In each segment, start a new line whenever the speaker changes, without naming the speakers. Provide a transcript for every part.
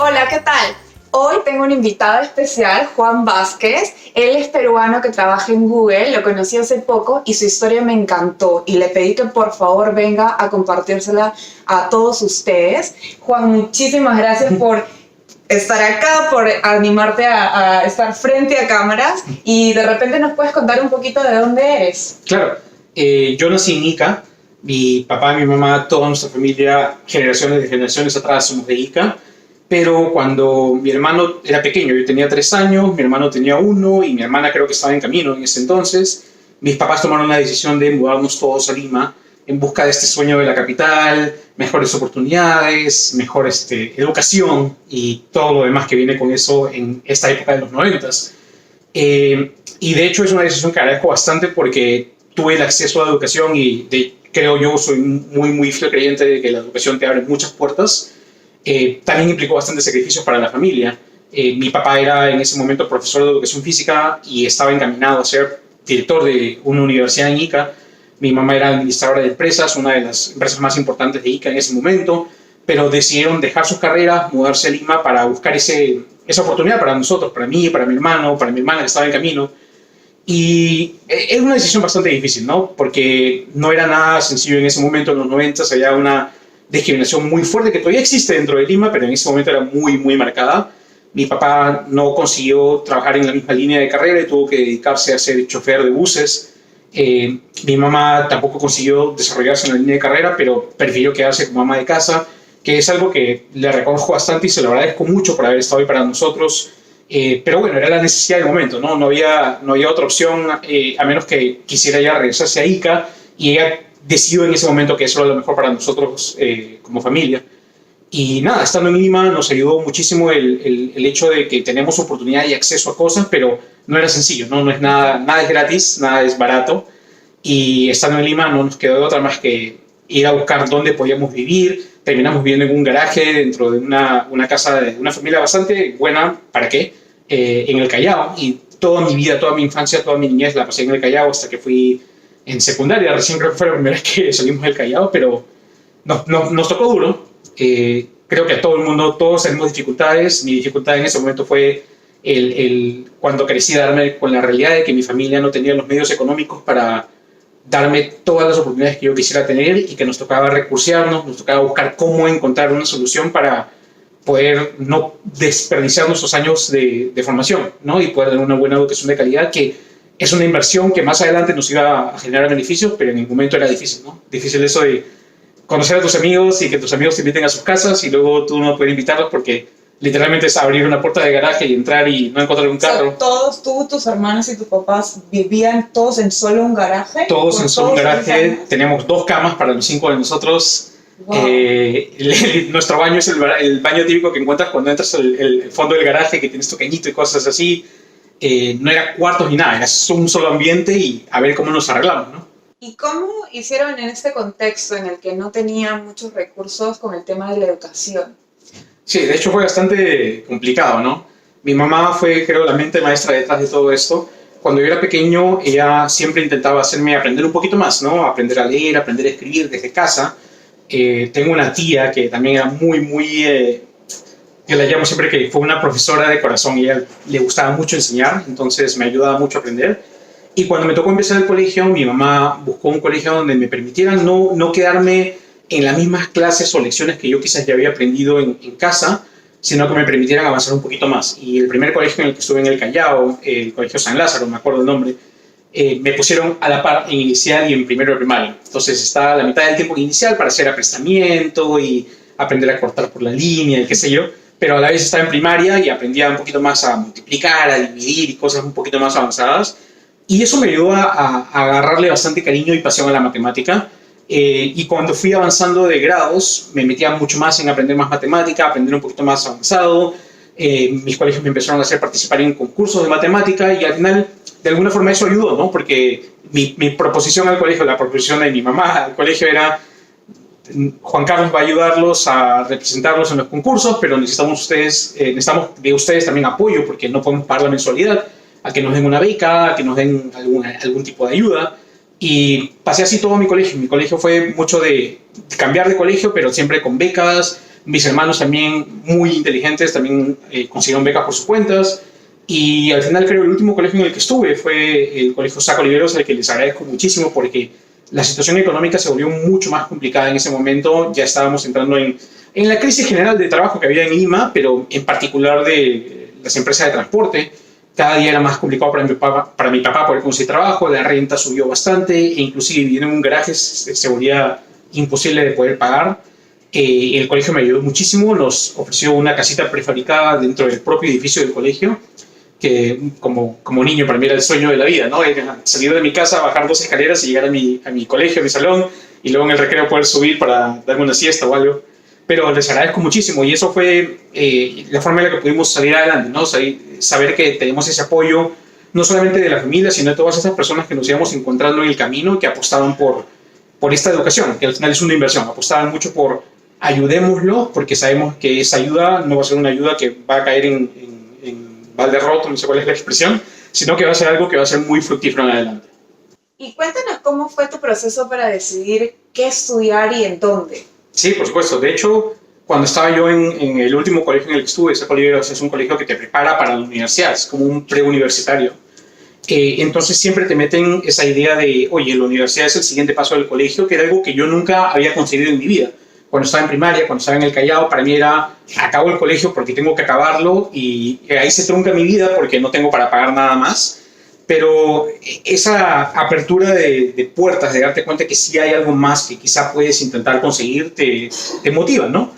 Hola, ¿qué tal? Hoy tengo un invitado especial, Juan Vázquez. Él es peruano que trabaja en Google, lo conocí hace poco y su historia me encantó y le pedí que por favor venga a compartírsela a todos ustedes. Juan, muchísimas gracias por estar acá, por animarte a estar frente a cámaras y de repente nos puedes contar un poquito de dónde eres.
Claro, yo nací en Ica, mi papá, mi mamá, toda nuestra familia, generaciones de generaciones atrás somos de Ica, pero cuando mi hermano era pequeño, yo tenía 3 años, mi hermano tenía 1 y mi hermana creo que estaba en camino en ese entonces, mis papás tomaron la decisión de mudarnos todos a Lima en busca de este sueño de la capital, mejores oportunidades, mejor educación y todo lo demás que viene con eso en esta época de los 90s. Y de hecho es una decisión que agradezco bastante porque tuve el acceso a la educación y creo yo soy muy fiel creyente de que la educación te abre muchas puertas. También implicó bastantes sacrificios para la familia. Mi papá era en ese momento profesor de educación física y estaba encaminado a ser director de una universidad en Ica. Mi mamá era administradora de empresas, una de las empresas más importantes de Ica en ese momento, pero decidieron dejar sus carreras, mudarse a Lima para buscar esa oportunidad para nosotros, para mí, para mi hermano, para mi hermana que estaba en camino. Y es una decisión bastante difícil, ¿no? Porque no era nada sencillo en ese momento, en los 90 había una discriminación muy fuerte que todavía existe dentro de Lima, pero en ese momento era muy marcada. Mi papá no consiguió trabajar en la misma línea de carrera y tuvo que dedicarse a ser chofer de buses. Mi mamá tampoco consiguió desarrollarse en la línea de carrera, pero prefirió quedarse como ama de casa, que es algo que le reconozco bastante y se lo agradezco mucho por haber estado ahí para nosotros. Pero bueno, era la necesidad del momento, ¿no? No había otra opción, a menos que quisiera ya regresarse a Ica, y ella decidió en ese momento que eso era lo mejor para nosotros como familia. Y nada, estando en Lima nos ayudó muchísimo el hecho de que tenemos oportunidad y acceso a cosas, pero no era sencillo, ¿no? No es nada es gratis, nada es barato. Y estando en Lima no nos quedó de otra más que ir a buscar dónde podíamos vivir. Terminamos viviendo en un garaje dentro de una casa de una familia bastante buena, ¿para qué? En el Callao. Y toda mi vida, toda mi infancia, toda mi niñez la pasé en el Callao hasta que fui en secundaria. Recién creo que fue la primera vez que salimos del Callao, pero nos tocó duro. Creo que a todo el mundo, todos tenemos dificultades. Mi dificultad en ese momento fue cuando crecí darme con la realidad de que mi familia no tenía los medios económicos para darme todas las oportunidades que yo quisiera tener y que nos tocaba recursearnos, nos tocaba buscar cómo encontrar una solución para poder no desperdiciar nuestros años de formación, ¿no? Y poder tener una buena educación de calidad, que es una inversión que más adelante nos iba a generar beneficios, pero en el momento era difícil, ¿no? Difícil eso de conocer a tus amigos y que tus amigos te inviten a sus casas y luego tú no puedes invitarlos porque literalmente es abrir una puerta de garaje y entrar y no encontrar un carro.
O sea, todos, tú, tus hermanos y tus papás vivían todos en solo un garaje.
Todos en solo un garaje. Teníamos 2 camas para los 5 de nosotros. Wow. Nuestro baño es el baño típico que encuentras cuando entras el fondo del garaje, que tienes tu cañito y cosas así. No era cuartos ni nada, era un solo ambiente y a ver cómo nos arreglamos, ¿no?
¿Y cómo hicieron en este contexto en el que no tenían muchos recursos con el tema de la educación?
Sí, de hecho fue bastante complicado, ¿no? Mi mamá fue, creo, la mente maestra detrás de todo esto. Cuando yo era pequeño, ella siempre intentaba hacerme aprender un poquito más, ¿no? Aprender a leer, aprender a escribir desde casa. Tengo una tía que también era yo la llamo siempre que fue una profesora de corazón y a ella le gustaba mucho enseñar, entonces me ayudaba mucho a aprender. Y cuando me tocó empezar el colegio, mi mamá buscó un colegio donde me permitieran no quedarme en las mismas clases o lecciones que yo quizás ya había aprendido en casa, sino que me permitieran avanzar un poquito más. Y el primer colegio en el que estuve en el Callao, el Colegio San Lázaro, me acuerdo el nombre, me pusieron a la par en inicial y en primero de primaria. Entonces estaba la mitad del tiempo inicial para hacer aprestamiento y aprender a cortar por la línea y qué sé yo, pero a la vez estaba en primaria y aprendía un poquito más a multiplicar, a dividir y cosas un poquito más avanzadas. Y eso me ayudó a agarrarle bastante cariño y pasión a la matemática. Y cuando fui avanzando de grados, me metía mucho más en aprender más matemática, aprender un poquito más avanzado. Mis colegios me empezaron a hacer participar en concursos de matemática y al final, de alguna forma, eso ayudó, ¿no? Porque mi proposición al colegio, la proposición de mi mamá al colegio era: Juan Carlos va a ayudarlos a representarlos en los concursos, pero necesitamos de ustedes también apoyo porque no podemos pagar la mensualidad, a que nos den una beca, a que nos den algún tipo de ayuda. Y pasé así todo mi colegio. Mi colegio fue mucho de cambiar de colegio, pero siempre con becas, Mis hermanos también, muy inteligentes, también consiguieron becas por sus cuentas. Y al final creo que el último colegio en el que estuve fue el Colegio Saco Oliveros, al que les agradezco muchísimo porque la situación económica se volvió mucho más complicada en ese momento. Ya estábamos entrando en la crisis general de trabajo que había en Lima, pero en particular de las empresas de transporte. Cada día era más complicado para mi papá poder conseguir trabajo, la renta subió bastante, e inclusive viviendo en un garaje se volvía imposible de poder pagar. El colegio me ayudó muchísimo, nos ofreció una casita prefabricada dentro del propio edificio del colegio, que como niño para mí era el sueño de la vida, ¿no? Era salir de mi casa, bajar 2 escaleras y llegar a mi colegio, a mi salón, y luego en el recreo poder subir para darme una siesta o algo. Pero les agradezco muchísimo y eso fue la forma en la que pudimos salir adelante, ¿no? Saber que tenemos ese apoyo, no solamente de la familia, sino de todas esas personas que nos íbamos encontrando en el camino, que apostaban por esta educación, que al final es una inversión, apostaban mucho por ayudémoslo, porque sabemos que esa ayuda no va a ser una ayuda que va a caer en balde roto, no sé cuál es la expresión, sino que va a ser algo que va a ser muy fructífero en adelante.
Y cuéntanos cómo fue tu proceso para decidir qué estudiar y en dónde.
Sí, por supuesto. De hecho, cuando estaba yo en el último colegio en el que estuve, Saco Oliveros es un colegio que te prepara para la universidad, es como un preuniversitario. Entonces siempre te meten esa idea de, oye, la universidad es el siguiente paso del colegio, que era algo que yo nunca había conseguido en mi vida. Cuando estaba en primaria, cuando estaba en el Callao, para mí era, acabo el colegio porque tengo que acabarlo y ahí se trunca mi vida porque no tengo para pagar nada más. Pero esa apertura de puertas, de darte cuenta que sí hay algo más que quizá puedes intentar conseguir, te motiva, ¿no?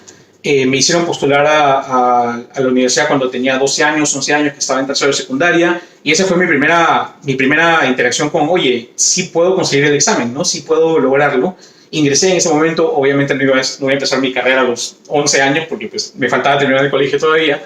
Me hicieron postular a la universidad cuando tenía 12 años, 11 años, que estaba en tercero de secundaria, y esa fue mi primera interacción con, oye, sí puedo conseguir el examen, ¿no? Sí puedo lograrlo. Ingresé en ese momento, obviamente no iba a empezar mi carrera a los 11 años, porque pues me faltaba terminar el colegio todavía,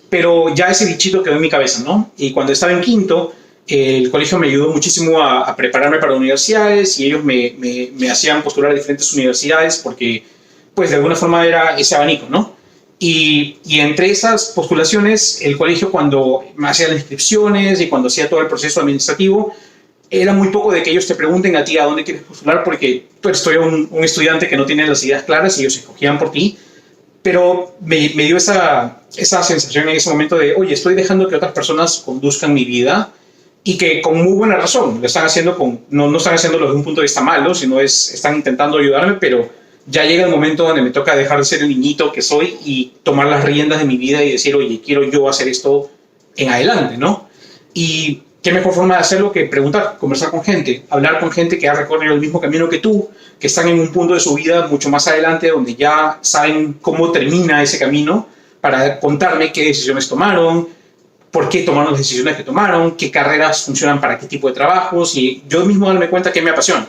pero ya ese bichito quedó en mi cabeza, ¿no? Y cuando estaba en quinto, el colegio me ayudó muchísimo a prepararme para universidades y ellos me hacían postular a diferentes universidades porque, pues, de alguna forma era ese abanico, ¿no? Y entre esas postulaciones, el colegio cuando me hacía las inscripciones y cuando hacía todo el proceso administrativo, era muy poco de que ellos te pregunten a ti a dónde quieres postular porque pues, tú eres un estudiante que no tiene las ideas claras y ellos escogían por ti. Pero me dio esa sensación en ese momento de, oye, estoy dejando que otras personas conduzcan mi vida y que con muy buena razón lo están haciendo no están haciéndolo desde un punto de vista malo, sino están intentando ayudarme, pero ya llega el momento donde me toca dejar de ser el niñito que soy y tomar las riendas de mi vida y decir, oye, quiero yo hacer esto en adelante, ¿no? Y qué mejor forma de hacerlo que preguntar, conversar con gente, hablar con gente que ha recorrido el mismo camino que tú, que están en un punto de su vida mucho más adelante, donde ya saben cómo termina ese camino, para contarme qué decisiones tomaron, por qué tomaron las decisiones que tomaron, qué carreras funcionan para qué tipo de trabajos, y yo mismo darme cuenta que me apasiona.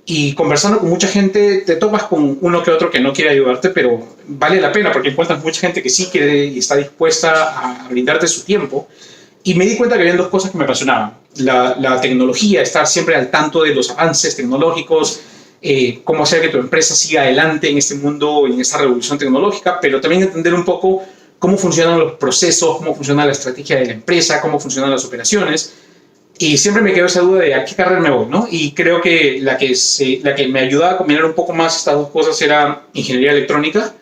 Y conversando con mucha gente, te topas con uno que otro que no quiere ayudarte, pero vale la pena porque encuentras mucha gente que sí quiere y está dispuesta a brindarte su tiempo. Y me di cuenta que había 2 cosas que me apasionaban. La tecnología, estar siempre al tanto de los avances tecnológicos, cómo hacer que tu empresa siga adelante en este mundo, en esta revolución tecnológica, pero también entender un poco cómo funcionan los procesos, cómo funciona la estrategia de la empresa, cómo funcionan las operaciones. Y siempre me quedó esa duda de a qué carrera me voy, ¿no? Y creo que la que me ayudaba a combinar un poco más estas 2 cosas era ingeniería electrónica,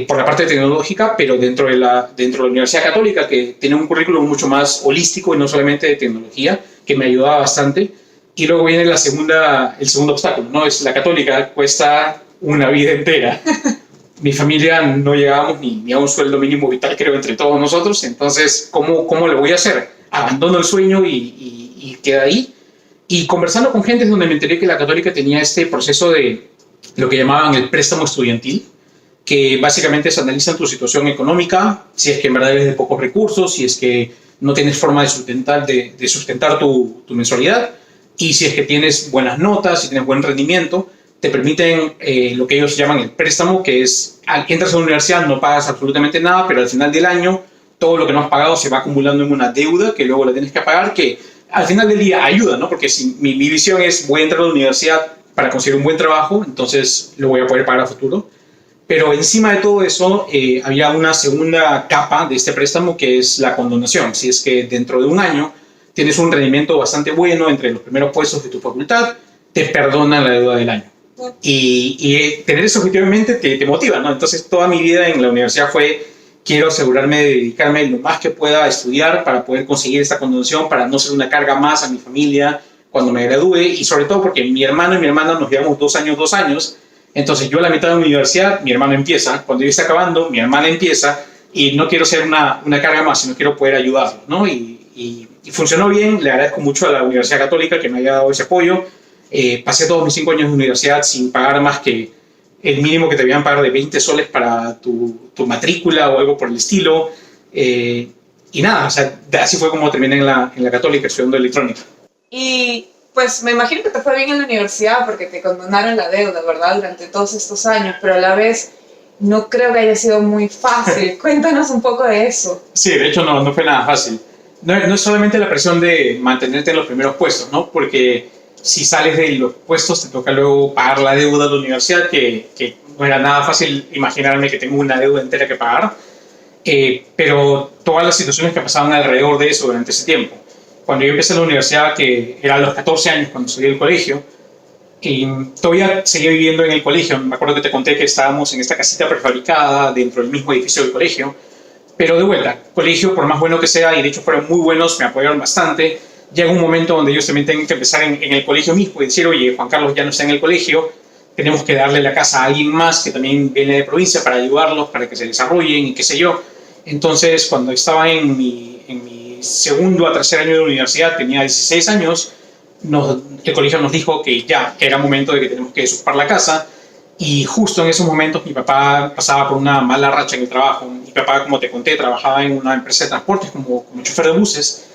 por la parte tecnológica, pero dentro de la Universidad Católica, que tiene un currículum mucho más holístico y no solamente de tecnología, que me ayudaba bastante. Y luego viene el segundo obstáculo, ¿no? Es la Católica, cuesta una vida entera. Mi familia no llegábamos ni a un sueldo mínimo vital, creo, entre todos nosotros. Entonces, ¿cómo le voy a hacer? Abandono el sueño y queda ahí. Y conversando con gente es donde me enteré que la Católica tenía este proceso de lo que llamaban el préstamo estudiantil, que básicamente se analiza tu situación económica, si es que en verdad eres de pocos recursos, si es que no tienes forma de sustentar tu mensualidad, y si es que tienes buenas notas, si tienes buen rendimiento, te permiten lo que ellos llaman el préstamo, que es, entras a la universidad, no pagas absolutamente nada, pero al final del año, todo lo que no has pagado se va acumulando en una deuda que luego la tienes que pagar, que al final del día ayuda, ¿no? Porque si mi visión es, voy a entrar a la universidad para conseguir un buen trabajo, entonces lo voy a poder pagar a futuro. Pero encima de todo eso, había una segunda capa de este préstamo que es la condonación. Si es que dentro de un año tienes un rendimiento bastante bueno entre los primeros puestos de tu facultad, te perdonan la deuda del año. y tener ese objetivo en mente te motiva, ¿no? Entonces toda mi vida en la universidad fue, quiero asegurarme de dedicarme lo más que pueda a estudiar para poder conseguir esta condición, para no ser una carga más a mi familia cuando me gradúe, y sobre todo porque mi hermano y mi hermana nos llevamos 2 años, entonces yo a la mitad de la universidad, mi hermano empieza, cuando yo esté acabando, mi hermana empieza, y no quiero ser una carga más, sino quiero poder ayudarlo, ¿no? Y funcionó bien, le agradezco mucho a la Universidad Católica que me haya dado ese apoyo. Pasé todos mis 5 años de universidad sin pagar más que el mínimo que te debían pagar de 20 soles para tu matrícula o algo por el estilo. Y nada, o sea, así fue como terminé en la Católica estudiando electrónica.
Y pues me imagino que te fue bien en la universidad porque te condonaron la deuda, ¿verdad? Durante todos estos años, pero a la vez no creo que haya sido muy fácil. Cuéntanos un poco de eso.
Sí, de hecho no fue nada fácil. No es solamente la presión de mantenerte en los primeros puestos, ¿no? Porque si sales de los puestos te toca luego pagar la deuda de la universidad, que no era nada fácil imaginarme que tengo una deuda entera que pagar, pero todas las situaciones que pasaban alrededor de eso durante ese tiempo. Cuando yo empecé la universidad, que era a los 14 años cuando salí del colegio, y todavía seguía viviendo en el colegio. Me acuerdo que te conté que estábamos en esta casita prefabricada dentro del mismo edificio del colegio, pero de vuelta, colegio, por más bueno que sea, y de hecho fueron muy buenos, me apoyaron bastante. Llega un momento donde ellos también tienen que empezar en el colegio mismo y decir, oye, Juan Carlos ya no está en el colegio, tenemos que darle la casa a alguien más que también viene de provincia para ayudarlos, para que se desarrollen y qué sé yo. Entonces, cuando estaba en mi segundo a tercer año de universidad, tenía 16 años, el colegio nos dijo que ya que era momento de que tenemos que desocupar la casa, y justo en esos momentos mi papá pasaba por una mala racha en el trabajo. Mi papá, como te conté, trabajaba en una empresa de transportes como chofer de buses,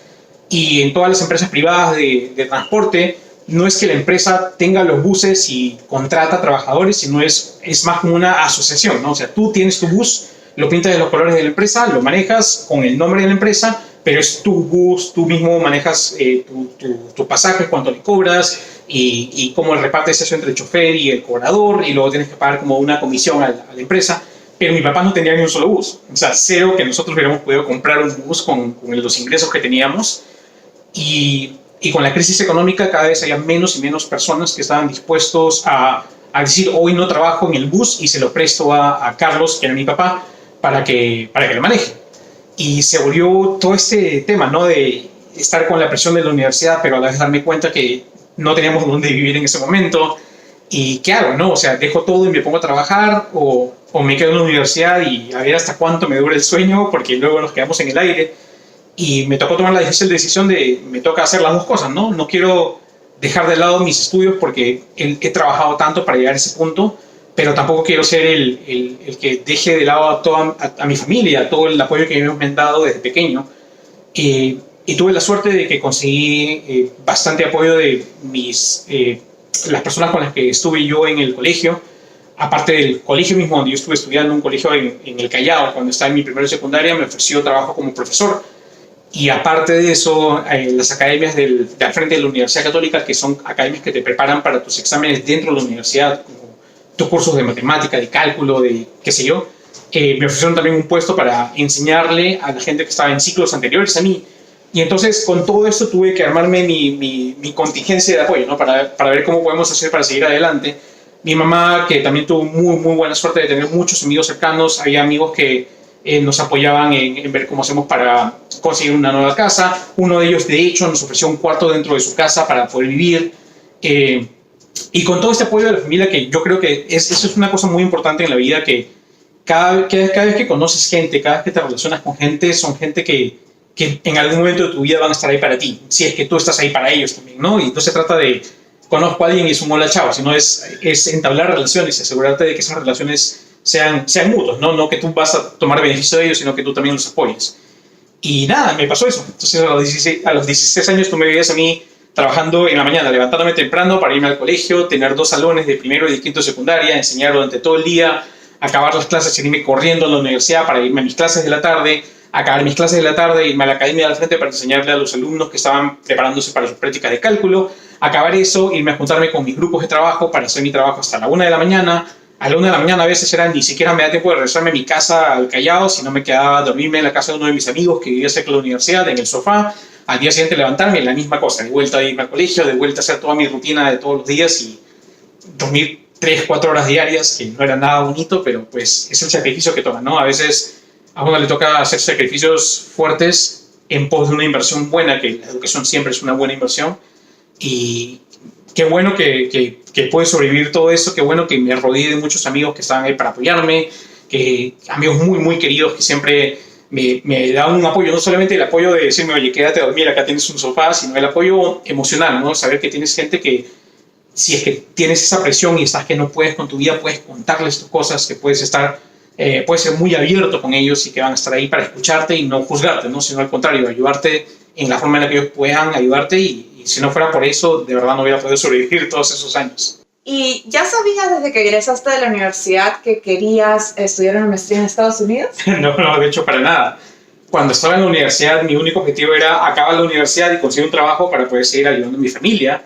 y en todas las empresas privadas de transporte no es que la empresa tenga los buses y contrata trabajadores, sino es más como una asociación, ¿no? O sea, tú tienes tu bus, lo pintas de los colores de la empresa, lo manejas con el nombre de la empresa, pero es tu bus, tú mismo manejas tu pasaje, cuánto le cobras y cómo repartes eso entre el chofer y el cobrador, y luego tienes que pagar como una comisión a la empresa. Pero mi papá no tenía ni un solo bus, o sea, cero que nosotros hubiéramos podido comprar un bus con los ingresos que teníamos. Y con la crisis económica cada vez había menos y menos personas que estaban dispuestos a decir, hoy no trabajo en el bus y se lo presto a Carlos, que era mi papá, para que lo maneje. Y se volvió todo este tema, ¿no? De estar con la presión de la universidad, pero a la vez darme cuenta que no teníamos dónde vivir en ese momento. ¿Y qué hago, no? O sea, dejo todo y me pongo a trabajar, o me quedo en la universidad y a ver hasta cuánto me dura el sueño, porque luego nos quedamos en el aire. Y me tocó tomar la difícil decisión de, me toca hacer las dos cosas, ¿no? No quiero dejar de lado mis estudios porque he trabajado tanto para llegar a ese punto, pero tampoco quiero ser el que deje de lado a mi familia, todo el apoyo que me han dado desde pequeño. Y tuve la suerte de que conseguí bastante apoyo de las personas con las que estuve yo en el colegio, aparte del colegio mismo donde yo estuve estudiando, un colegio en el Callao. Cuando estaba en mi primera secundaria me ofreció trabajo como profesor. Y aparte de eso, las academias de al frente de la Universidad Católica, que son academias que te preparan para tus exámenes dentro de la universidad, como tus cursos de matemática, de cálculo, de qué sé yo, me ofrecieron también un puesto para enseñarle a la gente que estaba en ciclos anteriores a mí. Y entonces, con todo esto, tuve que armarme mi contingencia de apoyo, ¿no? Para ver cómo podemos hacer para seguir adelante. Mi mamá, que también tuvo muy, muy buena suerte de tener muchos amigos cercanos, había amigos que nos apoyaban en ver cómo hacemos para conseguir una nueva casa. Uno de ellos, de hecho, nos ofreció un cuarto dentro de su casa para poder vivir. Y con todo este apoyo de la familia, que yo creo que eso es una cosa muy importante en la vida, que cada vez que conoces gente, cada vez que te relacionas con gente, son gente que en algún momento de tu vida van a estar ahí para ti, si es que tú estás ahí para ellos también, ¿no? Y no se trata de conozco a alguien y es un hola chao, sino es entablar relaciones y asegurarte de que esas relaciones sean mutuos, ¿no? Que tú vas a tomar beneficio de ellos, sino que tú también los apoyes. Y nada, me pasó eso. Entonces a los 16 años tú me veías a mí trabajando en la mañana, levantándome temprano para irme al colegio, tener 2 salones de primero y de quinto de secundaria, enseñar durante todo el día, acabar las clases y irme corriendo a la universidad para irme a mis clases de la tarde, acabar mis clases de la tarde, irme a la academia del frente para enseñarle a los alumnos que estaban preparándose para sus prácticas de cálculo, acabar eso, irme a juntarme con mis grupos de trabajo para hacer mi trabajo hasta la 1 de la mañana. A la 1 de la mañana a veces ni siquiera me da tiempo de regresarme a mi casa al Callao, sino me quedaba a dormirme en la casa de uno de mis amigos que vivía cerca de la universidad, en el sofá. Al día siguiente levantarme, la misma cosa, de vuelta a irme al colegio, de vuelta a hacer toda mi rutina de todos los días y dormir 3, 4 horas diarias, que no era nada bonito, pero pues es el sacrificio que toman, ¿no? A veces a uno le toca hacer sacrificios fuertes en pos de una inversión buena, que la educación siempre es una buena inversión. Y qué bueno que pude sobrevivir todo eso, qué bueno que me rodeé de muchos amigos que estaban ahí para apoyarme, que amigos muy, muy queridos que siempre me daban un apoyo, no solamente el apoyo de decirme, oye, quédate a dormir, acá tienes un sofá, sino el apoyo emocional, ¿no? Saber que tienes gente que, si es que tienes esa presión y estás que no puedes con tu vida, puedes contarles tus cosas, que puedes estar, puedes ser muy abierto con ellos y que van a estar ahí para escucharte y no juzgarte, ¿no? Sino al contrario, ayudarte en la forma en la que ellos puedan ayudarte y si no fuera por eso, de verdad no hubiera podido sobrevivir todos esos años.
¿Y ya sabías desde que egresaste de la universidad que querías estudiar una maestría en Estados Unidos?
No, de hecho, para nada. Cuando estaba en la universidad, mi único objetivo era acabar la universidad y conseguir un trabajo para poder seguir ayudando a mi familia.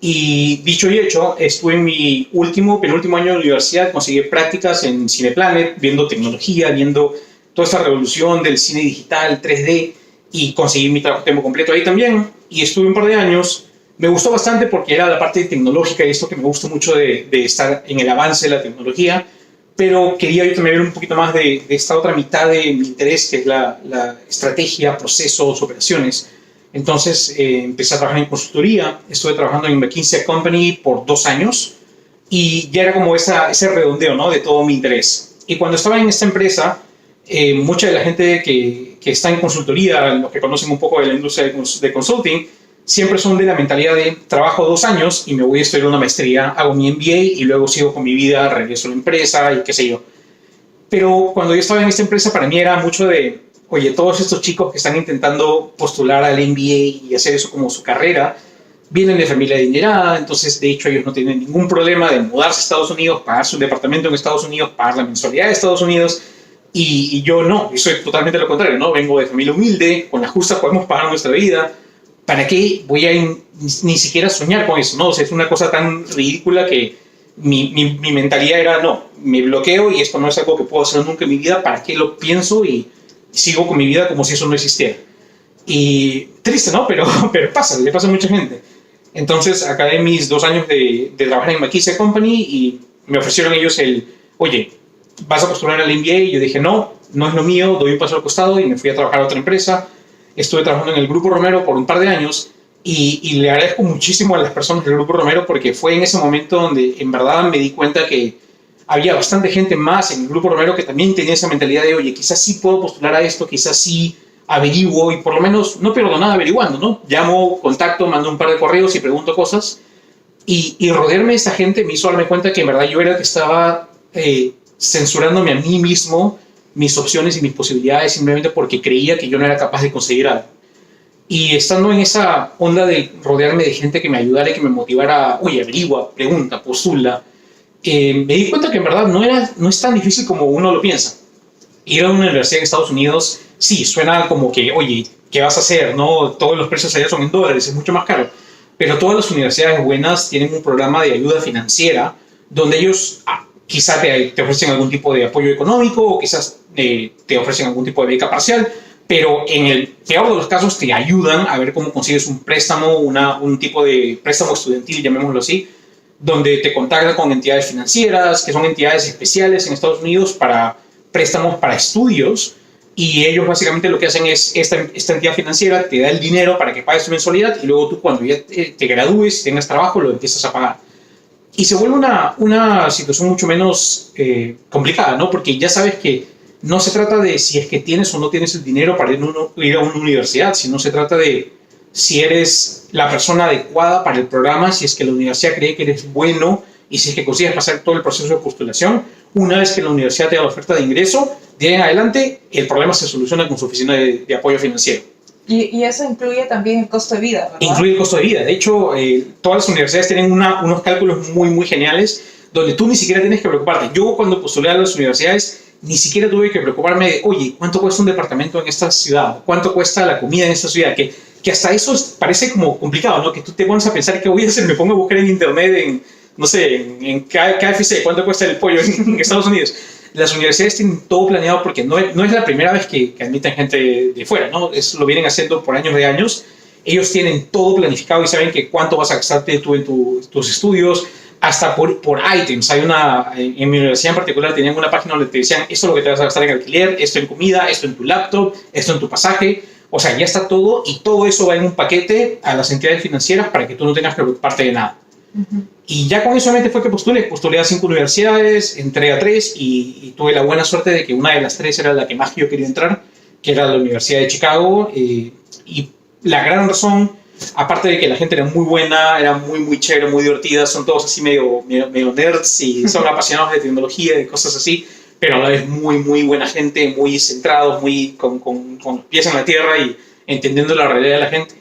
Y dicho y hecho, estuve en mi penúltimo año de universidad, conseguí prácticas en Cineplanet, viendo tecnología, viendo toda esta revolución del cine digital, 3D, y conseguí mi trabajo a tiempo completo ahí también. Y estuve un par de años. Me gustó bastante porque era la parte tecnológica y esto que me gusta mucho de estar en el avance de la tecnología, pero quería yo también ver un poquito más de esta otra mitad de mi interés, que es la estrategia, procesos, operaciones. Entonces empecé a trabajar en consultoría, estuve trabajando en McKinsey Company por 2 años y ya era como ese redondeo, ¿no?, de todo mi interés. Y cuando estaba en esta empresa, mucha de la gente que está en consultoría, los que conocen un poco de la industria de consulting, siempre son de la mentalidad de trabajo 2 años y me voy a estudiar una maestría, hago mi MBA y luego sigo con mi vida, regreso a la empresa y qué sé yo. Pero cuando yo estaba en esta empresa, para mí era mucho de, oye, todos estos chicos que están intentando postular al MBA y hacer eso como su carrera, vienen de familia adinerada, entonces de hecho ellos no tienen ningún problema de mudarse a Estados Unidos, pagar su departamento en Estados Unidos, pagar la mensualidad de Estados Unidos, y yo no, yo soy totalmente lo contrario, ¿no? Vengo de familia humilde, con la justa podemos pagar nuestra vida. ¿Para qué voy a ni siquiera soñar con eso? ¿No? O sea, es una cosa tan ridícula que mi mentalidad era, no, me bloqueo y esto no es algo que puedo hacer nunca en mi vida, ¿para qué lo pienso? Y sigo con mi vida como si eso no existiera. Y triste, ¿no? Pero pasa, le pasa a mucha gente. Entonces, acabé mis 2 años de trabajar en McKinsey Company y me ofrecieron ellos oye, ¿vas a postular al MBA? Y yo dije, no es lo mío, doy un paso al costado y me fui a trabajar a otra empresa. Estuve trabajando en el Grupo Romero por un par de años y le agradezco muchísimo a las personas del Grupo Romero porque fue en ese momento donde en verdad me di cuenta que había bastante gente más en el Grupo Romero que también tenía esa mentalidad de, oye, quizás sí puedo postular a esto, quizás sí averiguo y por lo menos no pierdo nada averiguando, ¿no? Llamo, contacto, mando un par de correos y pregunto cosas y rodearme de esa gente me hizo darme cuenta que en verdad yo era el que estaba censurándome a mí mismo mis opciones y mis posibilidades simplemente porque creía que yo no era capaz de conseguir algo. Y estando en esa onda de rodearme de gente que me ayudara y que me motivara, oye, averigua, pregunta, postula, me di cuenta que en verdad no es tan difícil como uno lo piensa. Ir a una universidad en Estados Unidos, sí, suena como que, oye, ¿qué vas a hacer? ¿No? Todos los precios allá son en dólares, es mucho más caro. Pero todas las universidades buenas tienen un programa de ayuda financiera donde ellos quizás te ofrecen algún tipo de apoyo económico o quizás te ofrecen algún tipo de beca parcial, pero en el peor de los casos te ayudan a ver cómo consigues un préstamo, un tipo de préstamo estudiantil, llamémoslo así, donde te contactan con entidades financieras, que son entidades especiales en Estados Unidos para préstamos para estudios, y ellos básicamente lo que hacen es, esta entidad financiera te da el dinero para que pagues tu mensualidad y luego tú cuando ya te gradúes, tengas trabajo, lo empiezas a pagar. Y se vuelve una situación mucho menos complicada, ¿no? Porque ya sabes que no se trata de si es que tienes o no tienes el dinero para ir a una universidad, sino se trata de si eres la persona adecuada para el programa, si es que la universidad cree que eres bueno y si es que consigues pasar todo el proceso de postulación. Una vez que la universidad te da la oferta de ingreso, de ahí en adelante el problema se soluciona con su oficina de apoyo financiero.
Y eso incluye también el costo de vida, ¿verdad?
Incluye el costo de vida. De hecho, todas las universidades tienen unos cálculos muy, muy geniales donde tú ni siquiera tienes que preocuparte. Yo cuando postulé a las universidades ni siquiera tuve que preocuparme de, oye, ¿cuánto cuesta un departamento en esta ciudad? ¿Cuánto cuesta la comida en esta ciudad? Que hasta eso parece como complicado, ¿no? Que tú te pones a pensar, ¿qué voy a hacer? Me pongo a buscar en internet, no sé, en KFC, ¿cuánto cuesta el pollo en Estados Unidos? Las universidades tienen todo planeado porque no es la primera vez que admiten gente de fuera, ¿no? Lo vienen haciendo por años de años. Ellos tienen todo planificado y saben que cuánto vas a gastarte tú en tus estudios, hasta por items. En mi universidad en particular tenían una página donde te decían, esto es lo que te vas a gastar en alquiler, esto en comida, esto en tu laptop, esto en tu pasaje. O sea, ya está todo y todo eso va en un paquete a las entidades financieras para que tú no tengas que preocuparte de nada. Y ya con eso solamente fue que postulé a 5 universidades, entré a 3 y tuve la buena suerte de que una de las 3 era la que más yo quería entrar, que era la Universidad de Chicago. Y la gran razón, aparte de que la gente era muy buena, era muy chévere, muy divertida, son todos así medio nerds y son apasionados de tecnología y cosas así, pero a la vez muy buena gente, muy centrados, con los pies en la tierra y entendiendo la realidad de la gente.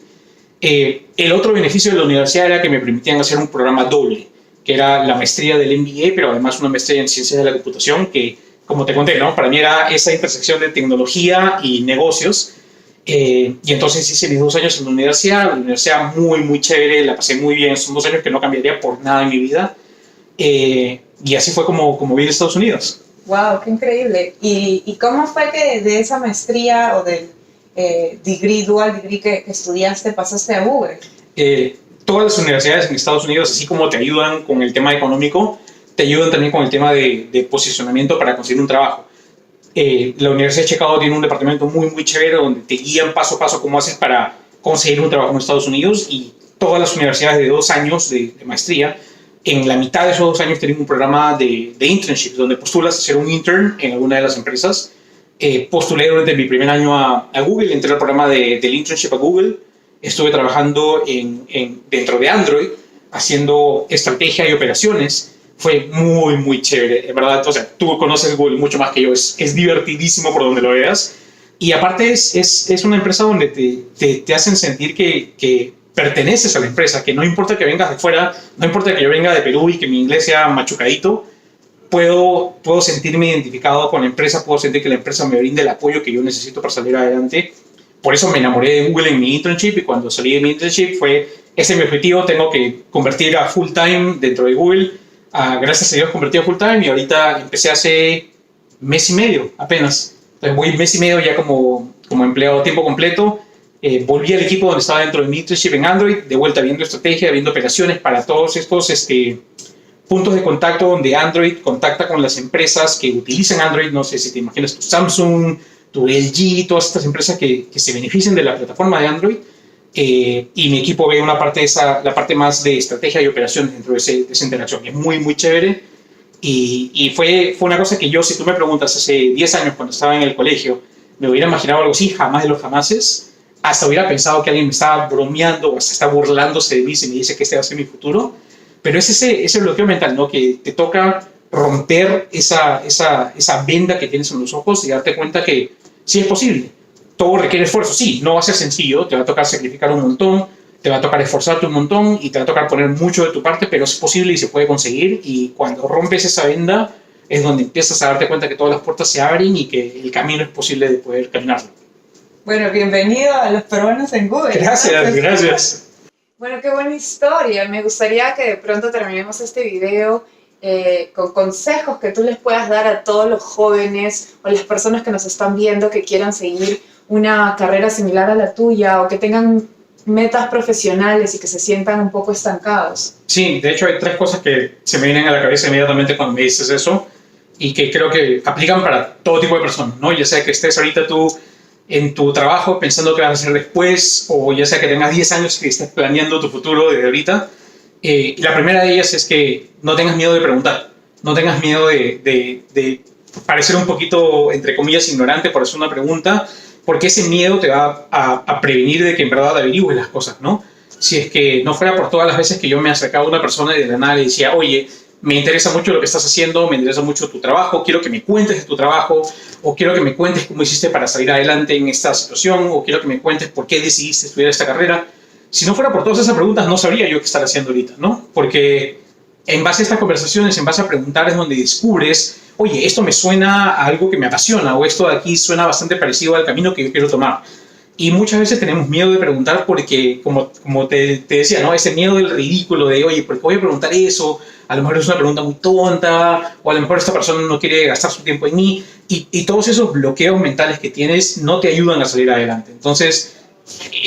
El otro beneficio de la universidad era que me permitían hacer un programa doble, que era la maestría del MBA, pero además una maestría en ciencias de la computación, que, como te conté, ¿no? Para mí era esa intersección de tecnología y negocios. Y entonces hice mis 2 años en la universidad muy chévere, la pasé muy bien, son 2 años que no cambiaría por nada en mi vida. Y así fue como vine a Estados Unidos.
¡Wow! ¡Qué increíble! ¿Y cómo fue que de esa maestría o del dual degree que estudiaste pasaste a Google?
Todas las universidades en Estados Unidos, así como te ayudan con el tema económico, te ayudan también con el tema de posicionamiento para conseguir un trabajo. La Universidad de Chicago tiene un departamento muy chévere donde te guían paso a paso cómo haces para conseguir un trabajo en Estados Unidos, y todas las universidades de 2 años de maestría, en la mitad de esos 2 años tienen un programa de internship donde postulas a ser un intern en alguna de las empresas. Postulé durante mi primer año a Google, entré al programa del internship a Google, estuve trabajando dentro de Android, haciendo estrategia y operaciones. Fue muy chévere, en verdad. O sea, tú conoces Google mucho más que yo, es divertidísimo por donde lo veas. Y aparte es una empresa donde te hacen sentir que perteneces a la empresa, que no importa que vengas de fuera, no importa que yo venga de Perú y que mi inglés sea machucadito, puedo sentirme identificado con la empresa, puedo sentir que la empresa me brinde el apoyo que yo necesito para salir adelante. Por eso me enamoré de Google en mi internship, y cuando salí de mi internship ese es mi objetivo, tengo que convertir a full time dentro de Google. Gracias a Dios convertí a full time y ahorita empecé hace 1 mes y medio apenas. Entonces voy 1 mes y medio ya como empleado a tiempo completo. Volví al equipo donde estaba dentro de mi internship en Android, de vuelta viendo estrategia, viendo operaciones para todos estos puntos de contacto donde Android contacta con las empresas que utilizan Android. No sé si te imaginas tu Samsung, tu LG, todas estas empresas que se benefician de la plataforma de Android. Y mi equipo ve la parte más de estrategia y operaciones dentro de esa interacción. Es muy chévere. Y fue una cosa que yo, si tú me preguntas hace 10 años cuando estaba en el colegio, me hubiera imaginado algo así, jamás de los jamases. Hasta hubiera pensado que alguien me estaba bromeando o hasta está burlándose de mí si me dice que este va a ser mi futuro. Pero es ese bloqueo mental, ¿no? Que te toca romper esa venda que tienes en los ojos y darte cuenta que sí es posible. Todo requiere esfuerzo, sí, no va a ser sencillo, te va a tocar sacrificar un montón, te va a tocar esforzarte un montón y te va a tocar poner mucho de tu parte, pero es posible y se puede conseguir. Y cuando rompes esa venda es donde empiezas a darte cuenta que todas las puertas se abren y que el camino es posible de poder caminarlo.
Bueno, bienvenido a los peruanos en Google.
Gracias.
Bueno, qué buena historia. Me gustaría que de pronto terminemos este video con consejos que tú les puedas dar a todos los jóvenes o las personas que nos están viendo que quieran seguir una carrera similar a la tuya o que tengan metas profesionales y que se sientan un poco estancados.
Sí, de hecho hay 3 cosas que se me vienen a la cabeza inmediatamente cuando me dices eso y que creo que aplican para todo tipo de personas, ¿no? Ya sea que estés ahorita tú en tu trabajo pensando qué vas a hacer después, o ya sea que tengas 10 años y estés planeando tu futuro desde ahorita. La primera de ellas es que no tengas miedo de preguntar, no tengas miedo de parecer un poquito, entre comillas, ignorante por hacer una pregunta, porque ese miedo te va a prevenir de que en verdad averigües las cosas, ¿no? Si es que no fuera por todas las veces que yo me acercaba a una persona y de la nada le decía, oye, me interesa mucho lo que estás haciendo, me interesa mucho tu trabajo, quiero que me cuentes de tu trabajo, o quiero que me cuentes cómo hiciste para salir adelante en esta situación, o quiero que me cuentes por qué decidiste estudiar esta carrera. Si no fuera por todas esas preguntas, no sabría yo qué estar haciendo ahorita, ¿no? Porque en base a estas conversaciones, en base a preguntar, es donde descubres, oye, esto me suena a algo que me apasiona, o esto de aquí suena bastante parecido al camino que yo quiero tomar. Y muchas veces tenemos miedo de preguntar porque, como te decía, ¿no? Ese miedo del ridículo de, oye, ¿por qué voy a preguntar eso? A lo mejor es una pregunta muy tonta, o a lo mejor esta persona no quiere gastar su tiempo en mí. Y todos esos bloqueos mentales que tienes no te ayudan a salir adelante. Entonces,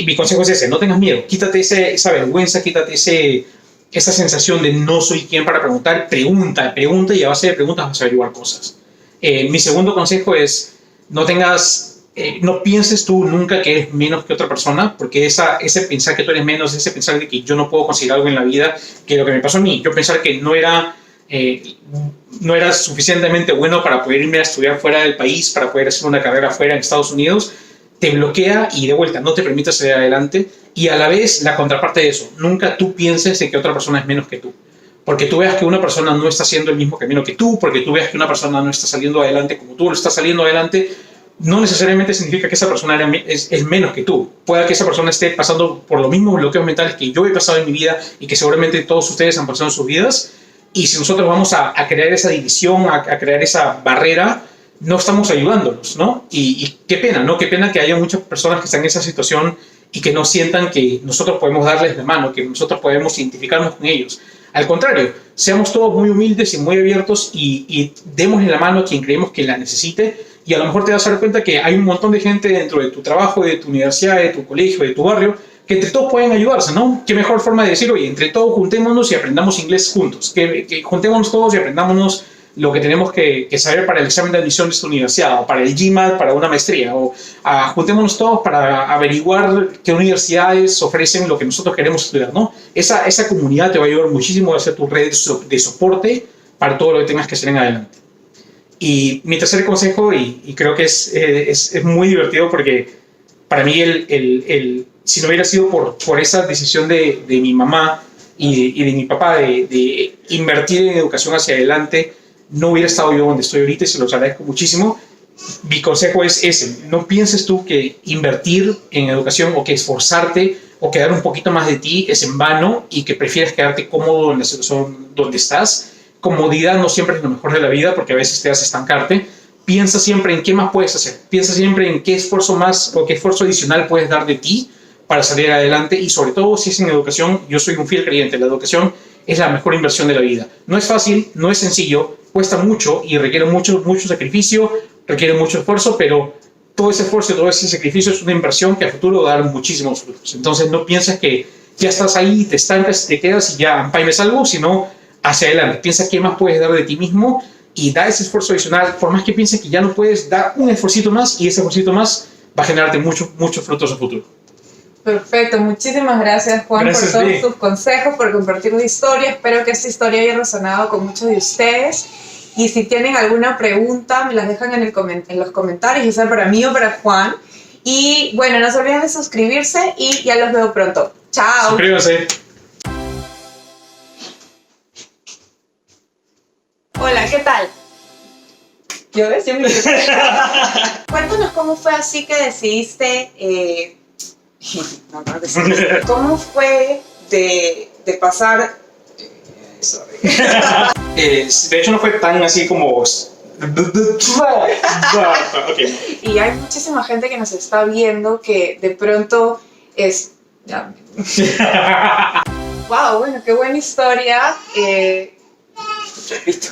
mi consejo es ese, no tengas miedo. Quítate esa vergüenza, quítate esa sensación de no soy quien para preguntar, pregunta y a base de preguntas vas a averiguar cosas. Mi segundo consejo es no pienses tú nunca que eres menos que otra persona, porque ese pensar que tú eres menos, ese pensar de que yo no puedo conseguir algo en la vida, que lo que me pasó a mí, yo pensar que no era suficientemente bueno para poder irme a estudiar fuera del país, para poder hacer una carrera fuera en Estados Unidos, te bloquea y de vuelta no te permite salir adelante. Y a la vez, la contraparte de eso, nunca tú pienses de que otra persona es menos que tú. Porque tú veas que una persona no está haciendo el mismo camino que tú, porque tú veas que una persona no está saliendo adelante como tú lo estás saliendo adelante, no necesariamente significa que esa persona es menos que tú. Puede que esa persona esté pasando por los mismos bloqueos mentales que yo he pasado en mi vida y que seguramente todos ustedes han pasado en sus vidas. Y si nosotros vamos a crear esa división, a crear esa barrera, no estamos ayudándolos, ¿no? Y qué pena, ¿no? Qué pena que haya muchas personas que están en esa situación y que no sientan que nosotros podemos darles la mano, que nosotros podemos identificarnos con ellos. Al contrario, seamos todos muy humildes y muy abiertos y démosle la mano a quien creemos que la necesite, y a lo mejor te vas a dar cuenta que hay un montón de gente dentro de tu trabajo, de tu universidad, de tu colegio, de tu barrio, que entre todos pueden ayudarse, ¿no? Qué mejor forma de decir, oye, entre todos juntémonos y aprendamos inglés juntos, que juntémonos todos y aprendámonos lo que tenemos que saber para el examen de admisión de esta universidad, o para el GMAT, para una maestría, o juntémonos todos para averiguar qué universidades ofrecen lo que nosotros queremos estudiar, ¿no? Esa comunidad te va a ayudar muchísimo a hacer tu red de soporte para todo lo que tengas que hacer en adelante. Y mi tercer consejo, y creo que es muy divertido porque para mí si no hubiera sido por esa decisión de mi mamá y de mi papá de invertir en educación hacia adelante, no hubiera estado yo donde estoy ahorita, y se los agradezco muchísimo. Mi consejo es ese: no pienses tú que invertir en educación o que esforzarte o que dar un poquito más de ti es en vano y que prefieres quedarte cómodo en la situación donde estás. Comodidad no siempre es lo mejor de la vida, porque a veces te hace estancarte. Piensa siempre en qué más puedes hacer, piensa siempre en qué esfuerzo más o qué esfuerzo adicional puedes dar de ti para salir adelante, y sobre todo si es en educación. Yo soy un fiel creyente, la educación es la mejor inversión de la vida. No es fácil, no es sencillo, cuesta mucho y requiere mucho sacrificio, requiere mucho esfuerzo, pero todo ese esfuerzo y todo ese sacrificio es una inversión que a futuro va a dar muchísimos frutos. Entonces no pienses que ya estás ahí, te estancas, te quedas y ya empaimes algo, sino hacia adelante. Piensa qué más puedes dar de ti mismo y da ese esfuerzo adicional. Por más que pienses que ya no puedes, dar un esfuercito más, y ese esfuercito más va a generarte muchos frutos a futuro.
Perfecto, muchísimas gracias, Juan,
Gracias,
por todos tus consejos, por compartir la historia. Espero que esta historia haya resonado con muchos de ustedes. Y si tienen alguna pregunta, me las dejan en los comentarios, ya sea para mí o para Juan. Y bueno, no se olviden de suscribirse y ya los veo pronto. ¡Chao!
Suscríbanse.
Hola, ¿qué tal? Yo ves, Cuéntanos cómo fue así que decidiste... ¿Cómo fue de pasar...
de hecho no fue tan así como... Okay.
Y hay muchísima gente que nos está viendo que de pronto es... Wow, bueno, qué buena historia. Repito.